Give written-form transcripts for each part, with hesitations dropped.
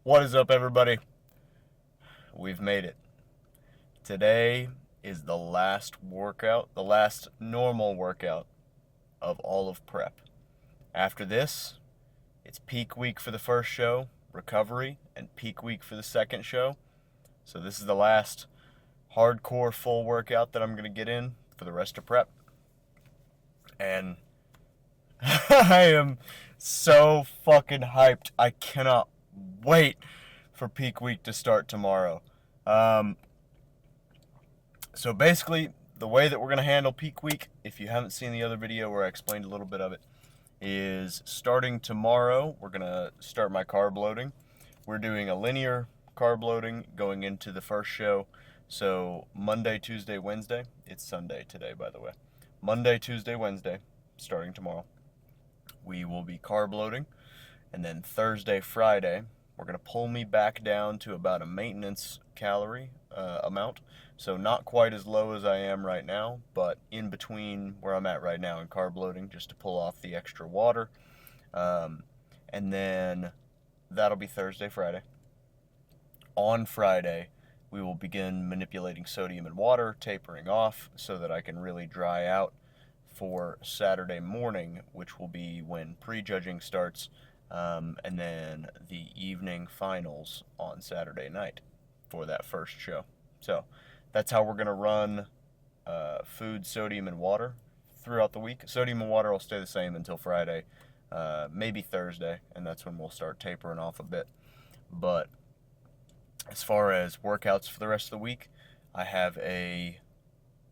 What is up, everybody? We've made it. Today is the last workout, the last normal workout of all of prep. After this, it's peak week for the first show, recovery, and peak week for the second show. So this is the last hardcore full workout that I'm going to get in for the rest of prep. And I am so fucking hyped. I cannot wait for peak week to start tomorrow. So basically, the way that we're going to handle peak week, if you haven't seen the other video where I explained a little bit of it, is starting tomorrow, we're going to start my carb loading. We're doing a linear carb loading going into the first show. So Monday, Tuesday, Wednesday. It's Sunday today, by the way. Monday, Tuesday, Wednesday, starting tomorrow. We will be carb loading. And then Thursday, Friday, we're going to pull me back down to about a maintenance calorie amount. So not quite as low as I am right now, but in between where I'm at right now in carb loading, just to pull off the extra water. And then that'll be Thursday, Friday. On Friday, we will begin manipulating sodium and water, tapering off so that I can really dry out for Saturday morning, which will be when prejudging starts, and then the evening finals on Saturday night for that first show. So that's how we're going to run food, sodium, and water throughout the week. Sodium and water will stay the same until Friday, maybe Thursday, and that's when we'll start tapering off a bit. But as far as workouts for the rest of the week, I have a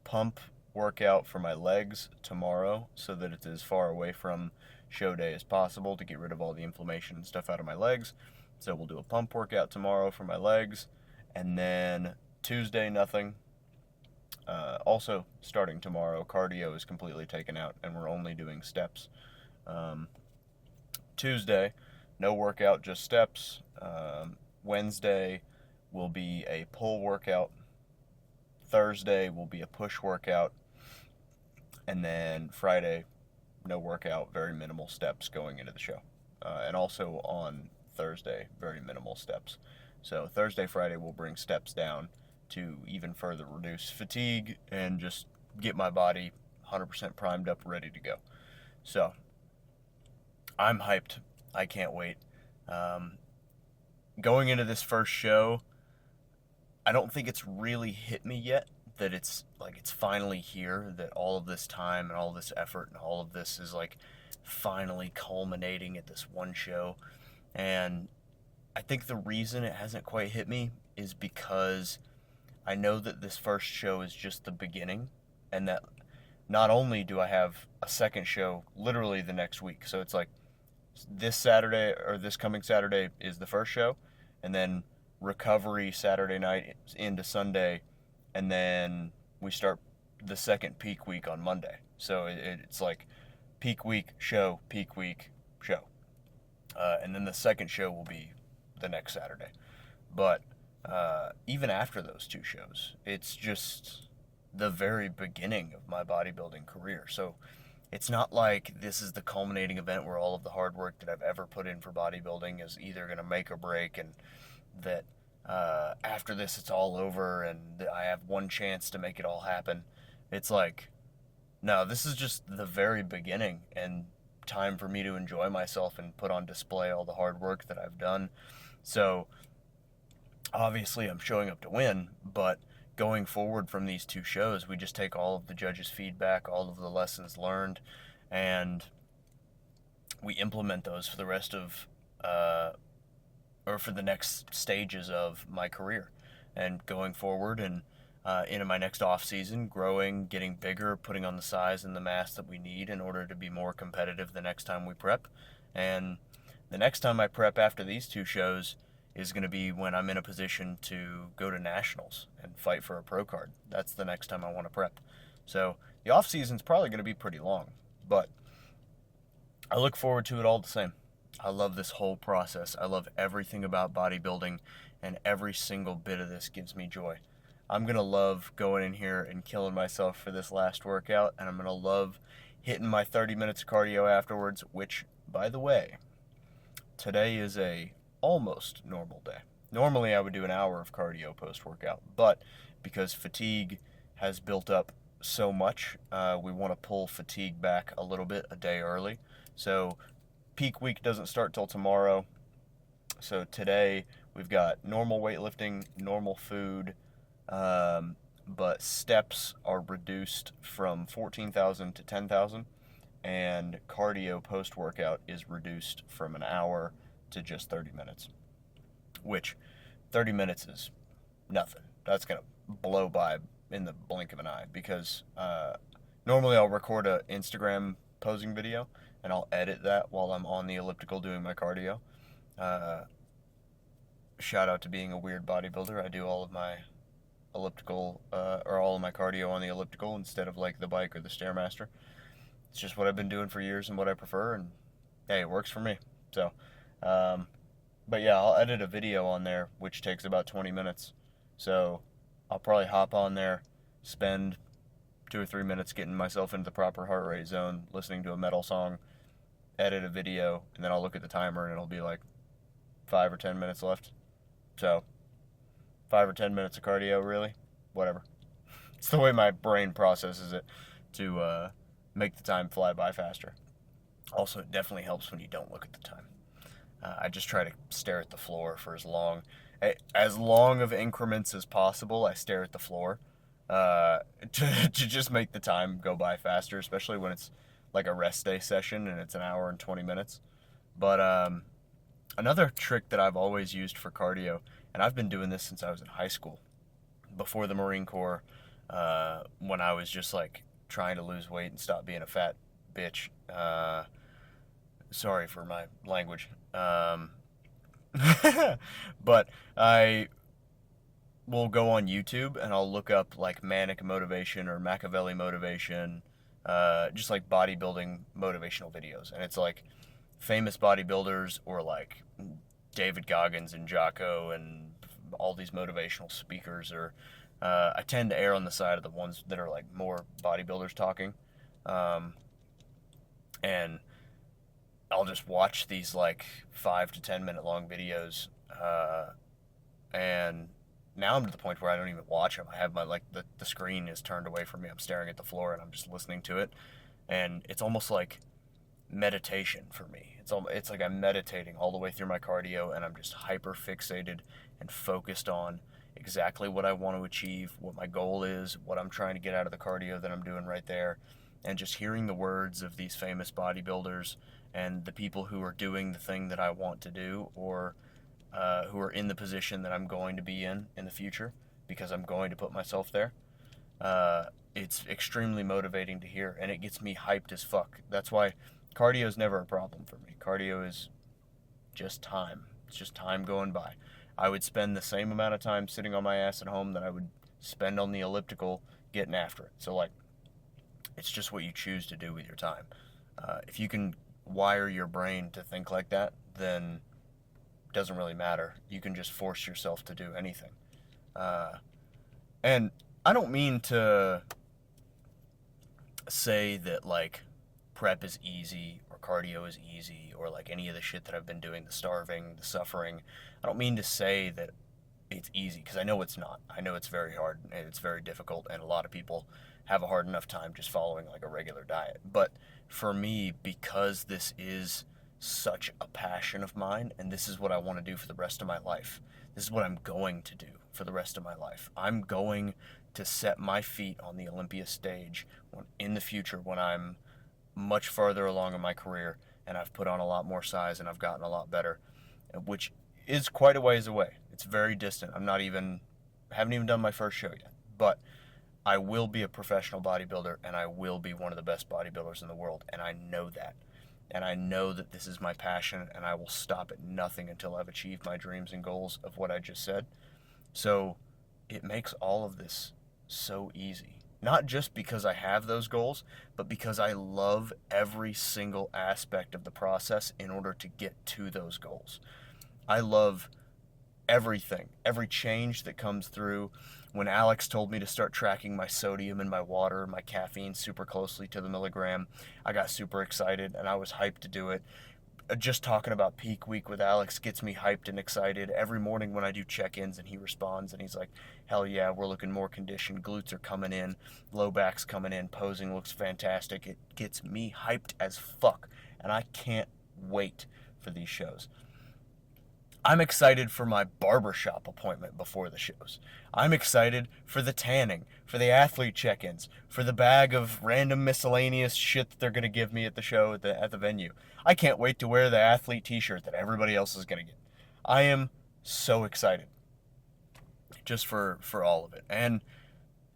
pump workout for my legs tomorrow so that it's as far away from show day as possible to get rid of all the inflammation and stuff out of my legs. So we'll do a pump workout tomorrow for my legs, and then Tuesday, nothing. Also, starting tomorrow, cardio is completely taken out, and we're only doing steps. Tuesday, no workout, just steps. Wednesday will be a pull workout. Thursday will be a push workout. And then Friday, no workout, very minimal steps going into the show. And also on Thursday, very minimal steps. So Thursday, Friday, we'll bring steps down to even further reduce fatigue and just get my body 100% primed up, ready to go. So I'm hyped. I can't wait. Going into this first show, I don't think it's really hit me yet that it's finally here, that all of this time and all this effort and all of this is like finally culminating at this one show. And I think the reason it hasn't quite hit me is because I know that this first show is just the beginning, and that not only do I have a second show literally the next week, so it's like this Saturday or this coming Saturday is the first show, and then recovery Saturday night into Sunday, and then we start the second peak week on Monday. So it's like peak week, show, peak week, show. And then the second show will be the next Saturday. But even after those two shows, it's just the very beginning of my bodybuilding career. So it's not like this is the culminating event where all of the hard work that I've ever put in for bodybuilding is either going to make or break, and that after this it's all over and I have one chance to make it all happen. It's like, no, this is just the very beginning and time for me to enjoy myself and put on display all the hard work that I've done. So obviously I'm showing up to win, but going forward from these two shows, we just take all of the judges' feedback, all of the lessons learned, and we implement those for the rest of or for the next stages of my career, and going forward and into my next off season, growing, getting bigger, putting on the size and the mass that we need in order to be more competitive the next time we prep. And the next time I prep after these two shows is going to be when I'm in a position to go to nationals and fight for a pro card. That's the next time I want to prep. So the off season's probably going to be pretty long, but I look forward to it all the same. I love this whole process. I love everything about bodybuilding, and every single bit of this gives me joy. I'm going to love going in here and killing myself for this last workout, and I'm going to love hitting my 30 minutes of cardio afterwards, which, by the way, today is a almost normal day. Normally, I would do an hour of cardio post workout, but because fatigue has built up so much, we want to pull fatigue back a little bit a day early. So, peak week doesn't start till tomorrow. So, today we've got normal weightlifting, normal food, but steps are reduced from 14,000 to 10,000, and cardio post workout is reduced from an hour to just 30 minutes, which 30 minutes is nothing. That's going to blow by in the blink of an eye because normally I'll record a Instagram posing video and I'll edit that while I'm on the elliptical doing my cardio. Shout out to being a weird bodybuilder. I do all of my elliptical or all of my cardio on the elliptical instead of like the bike or the Stairmaster. It's just what I've been doing for years and what I prefer, and hey, it works for me. So, but yeah, I'll edit a video on there which takes about 20 minutes. So I'll probably hop on there, spend 2 or 3 minutes getting myself into the proper heart rate zone, listening to a metal song, edit a video, and then I'll look at the timer and it'll be like 5 or 10 minutes left. So 5 or 10 minutes of cardio, really? Whatever. It's the way my brain processes it to make the time fly by faster. Also, it definitely helps when you don't look at the time. I just try to stare at the floor for as long of increments as possible. I stare at the floor to just make the time go by faster, especially when it's like a rest day session and it's an hour and 20 minutes. But another trick that I've always used for cardio, and I've been doing this since I was in high school, before the Marine Corps, when I was just like trying to lose weight and stop being a fat bitch. Sorry for my language. But I will go on YouTube and I'll look up like manic motivation or Machiavelli motivation, just like bodybuilding motivational videos. And it's like famous bodybuilders or like David Goggins and Jocko and all these motivational speakers. Or I tend to err on the side of the ones that are like more bodybuilders talking. And I'll just watch these like 5 to 10 minute long videos, and now I'm to the point where I don't even watch them. I have my like the screen is turned away from me. I'm staring at the floor and I'm just listening to it, and it's almost like meditation for me. It's like I'm meditating all the way through my cardio, and I'm just hyper fixated and focused on exactly what I want to achieve, what my goal is, what I'm trying to get out of the cardio that I'm doing right there, and just hearing the words of these famous bodybuilders and the people who are doing the thing that I want to do, or who are in the position that I'm going to be in the future, because I'm going to put myself there. It's extremely motivating to hear, and it gets me hyped as fuck. That's why cardio is never a problem for me. Cardio is just time. It's just time going by. I would spend the same amount of time sitting on my ass at home that I would spend on the elliptical getting after it. So, like, it's just what you choose to do with your time. If you can wire your brain to think like that, then it doesn't really matter. You can just force yourself to do anything. And I don't mean to say that, like, prep is easy or cardio is easy or, like, any of the shit that I've been doing, the starving, the suffering. I don't mean to say that it's easy, because I know it's not. I know it's very hard and it's very difficult, and a lot of people have a hard enough time just following like a regular diet. But for me, because this is such a passion of mine and this is what I want to do for the rest of my life, this is what I'm going to do for the rest of my life. I'm going to set my feet on the Olympia stage in the future when I'm much farther along in my career and I've put on a lot more size and I've gotten a lot better, which is quite a ways away. It's very distant. Haven't even done my first show yet, but I will be a professional bodybuilder, and I will be one of the best bodybuilders in the world, and I know that. And I know that this is my passion, and I will stop at nothing until I've achieved my dreams and goals of what I just said. So it makes all of this so easy. Not just because I have those goals, but because I love every single aspect of the process in order to get to those goals. I love everything, every change that comes through. When Alex told me to start tracking my sodium in my water, my caffeine super closely to the milligram, I got super excited and I was hyped to do it. just talking about peak week with Alex gets me hyped and excited. Every morning when I do check-ins and he responds and he's like, hell yeah, we're looking more conditioned. Glutes are coming in, low back's coming in, posing looks fantastic. It gets me hyped as fuck. And I can't wait for these shows. I'm excited for my barbershop appointment before the shows. I'm excited for the tanning, for the athlete check-ins, for the bag of random miscellaneous shit that they're going to give me at the show at the venue. I can't wait to wear the athlete t-shirt that everybody else is going to get. I am so excited just for all of it. And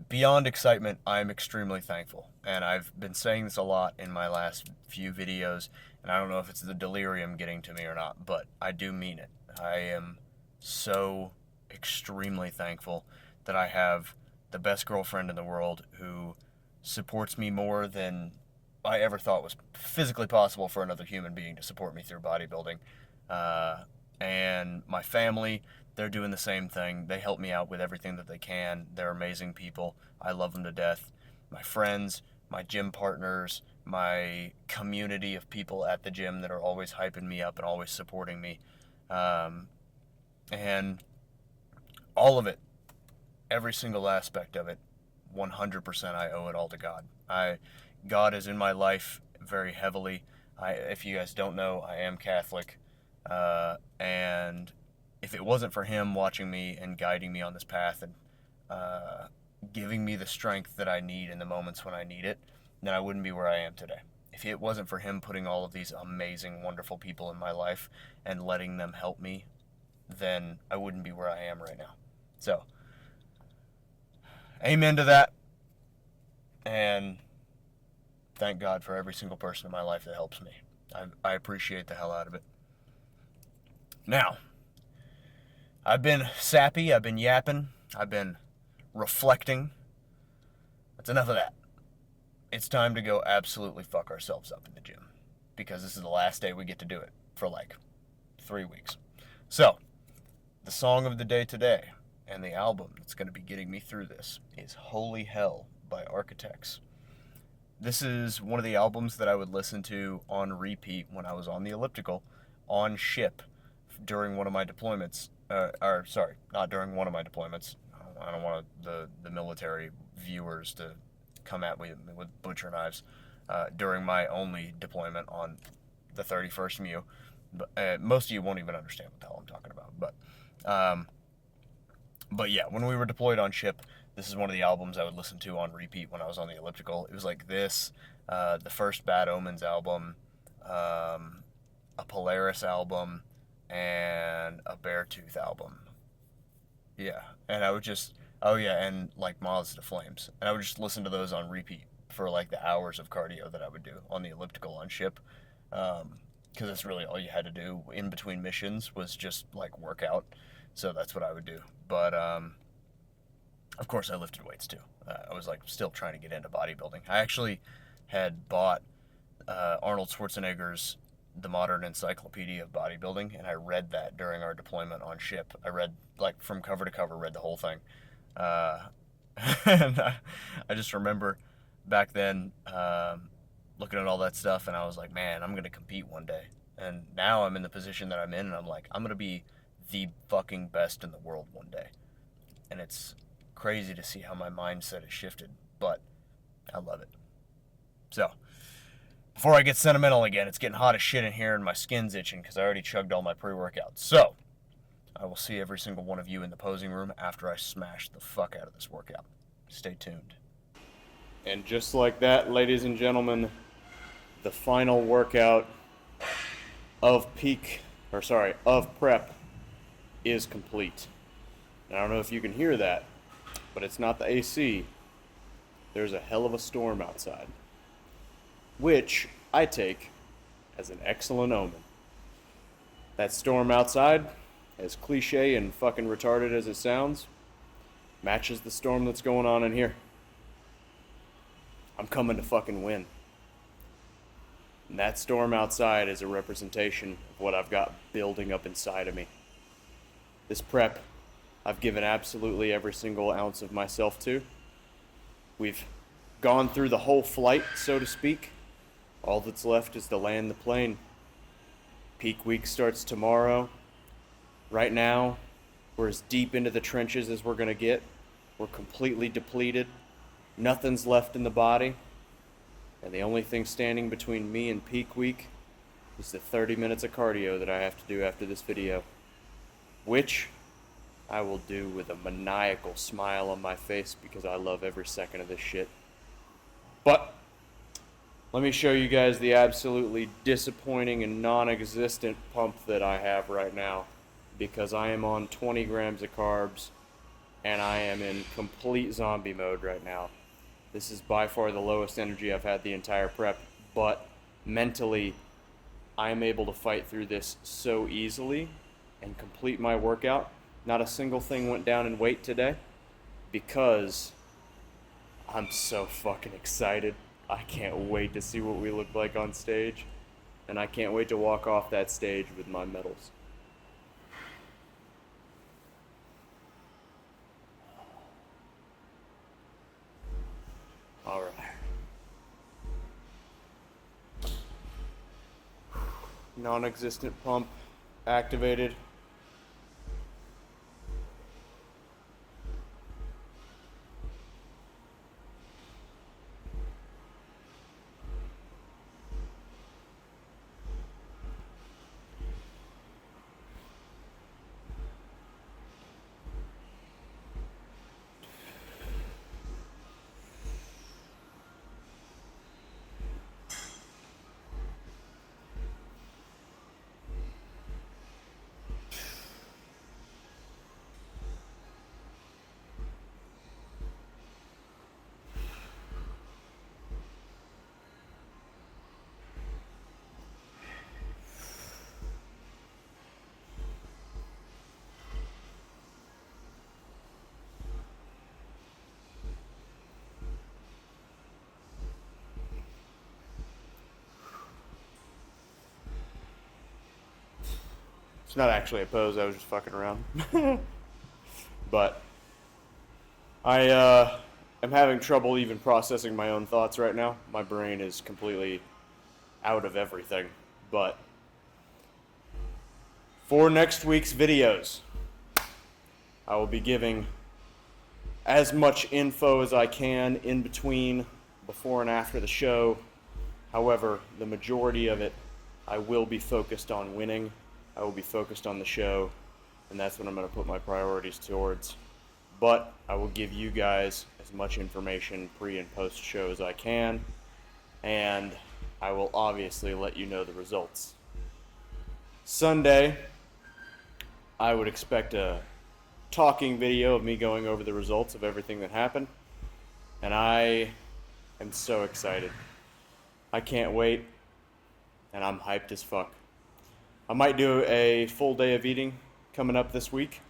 beyond excitement, I'm extremely thankful. And I've been saying this a lot in my last few videos, and I don't know if it's the delirium getting to me or not, but I do mean it. I am so extremely thankful that I have the best girlfriend in the world who supports me more than I ever thought was physically possible for another human being to support me through bodybuilding. And my family, they're doing the same thing. They help me out with everything that they can. They're amazing people. I love them to death. My friends, my gym partners, my community of people at the gym that are always hyping me up and always supporting me. And all of it, every single aspect of it, 100% I owe it all to God. God is in my life very heavily. If you guys don't know, I am Catholic. And if it wasn't for him watching me and guiding me on this path and giving me the strength that I need in the moments when I need it, then I wouldn't be where I am today. If it wasn't for him putting all of these amazing, wonderful people in my life and letting them help me, then I wouldn't be where I am right now. So, amen to that. And thank God for every single person in my life that helps me. I appreciate the hell out of it. Now, I've been sappy, I've been yapping, I've been reflecting. That's enough of that. It's time to go absolutely fuck ourselves up in the gym, because this is the last day we get to do it for like 3 weeks. So, the song of the day today, and the album that's going to be getting me through this, is Holy Hell by Architects. This is one of the albums that I would listen to on repeat when I was on the elliptical, on ship, during one of my deployments. Not during one of my deployments. I don't want the military viewers to come at me with butcher knives. During my only deployment on the 31st MEU. Most of you won't even understand what the hell I'm talking about. But yeah, when we were deployed on ship, this is one of the albums I would listen to on repeat when I was on the elliptical. It was like this, the first Bad Omens album, a Polaris album, and a Beartooth album. Yeah, and I would just, and like Moths to Flames. And I would just listen to those on repeat for like the hours of cardio that I would do on the elliptical on ship. Because that's really all you had to do in between missions was just like work out. So that's what I would do. But of course I lifted weights too. I was like still trying to get into bodybuilding. I actually had bought Arnold Schwarzenegger's The Modern Encyclopedia of Bodybuilding, and I read that during our deployment on ship. I read like from cover to cover, read the whole thing. And I just remember back then looking at all that stuff, and I was like, man, I'm going to compete one day. And now I'm in the position that I'm in, and I'm like, I'm going to be the fucking best in the world one day. And it's crazy to see how my mindset has shifted, but I love it. So, before I get sentimental again, it's getting hot as shit in here and my skin's itching because I already chugged all my pre-workouts. So, I will see every single one of you in the posing room after I smash the fuck out of this workout. Stay tuned. And just like that, ladies and gentlemen, the final workout of prep is complete. And I don't know if you can hear that, but it's not the AC. There's a hell of a storm outside, which I take as an excellent omen. That storm outside, as cliche and fucking retarded as it sounds, matches the storm that's going on in here. I'm coming to fucking win. And that storm outside is a representation of what I've got building up inside of me. This prep, I've given absolutely every single ounce of myself to. We've gone through the whole flight, so to speak. All that's left is to land the plane. Peak week starts tomorrow. Right now, we're as deep into the trenches as we're going to get. We're completely depleted. Nothing's left in the body. And the only thing standing between me and peak week is the 30 minutes of cardio that I have to do after this video, which I will do with a maniacal smile on my face because I love every second of this shit. But let me show you guys the absolutely disappointing and non-existent pump that I have right now, because I am on 20 grams of carbs and I am in complete zombie mode right now. This is by far the lowest energy I've had the entire prep, but mentally I am able to fight through this so easily and complete my workout. Not a single thing went down in weight today because I'm so fucking excited. I can't wait to see what we look like on stage, and I can't wait to walk off that stage with my medals. All right. Non-existent pump activated. It's not actually a pose, I was just fucking around. But I am having trouble even processing my own thoughts right now. My brain is completely out of everything. But for next week's videos, I will be giving as much info as I can in between, before and after the show. However, the majority of it, I will be focused on winning. I will be focused on the show, and that's what I'm going to put my priorities towards. But I will give you guys as much information pre and post show as I can, and I will obviously let you know the results. Sunday, I would expect a talking video of me going over the results of everything that happened, and I am so excited. I can't wait, and I'm hyped as fuck. I might do a full day of eating coming up this week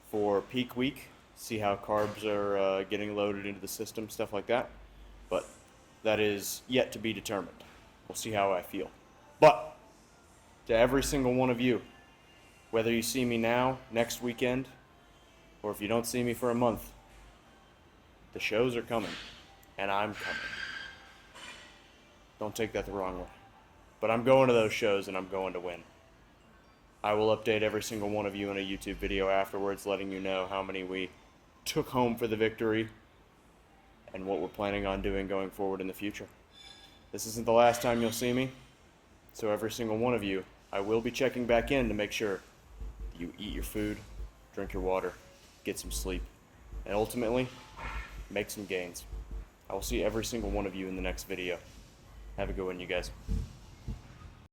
for peak week, see how carbs are getting loaded into the system, stuff like that. But that is yet to be determined. We'll see how I feel. But to every single one of you, whether you see me now, next weekend, or if you don't see me for a month, the shows are coming, and I'm coming. Don't take that the wrong way. But I'm going to those shows, and I'm going to win. I will update every single one of you in a YouTube video afterwards, letting you know how many we took home for the victory and what we're planning on doing going forward in the future. This isn't the last time you'll see me, so every single one of you, I will be checking back in to make sure you eat your food, drink your water, get some sleep, and ultimately, make some gains. I will see every single one of you in the next video. Have a good one, you guys.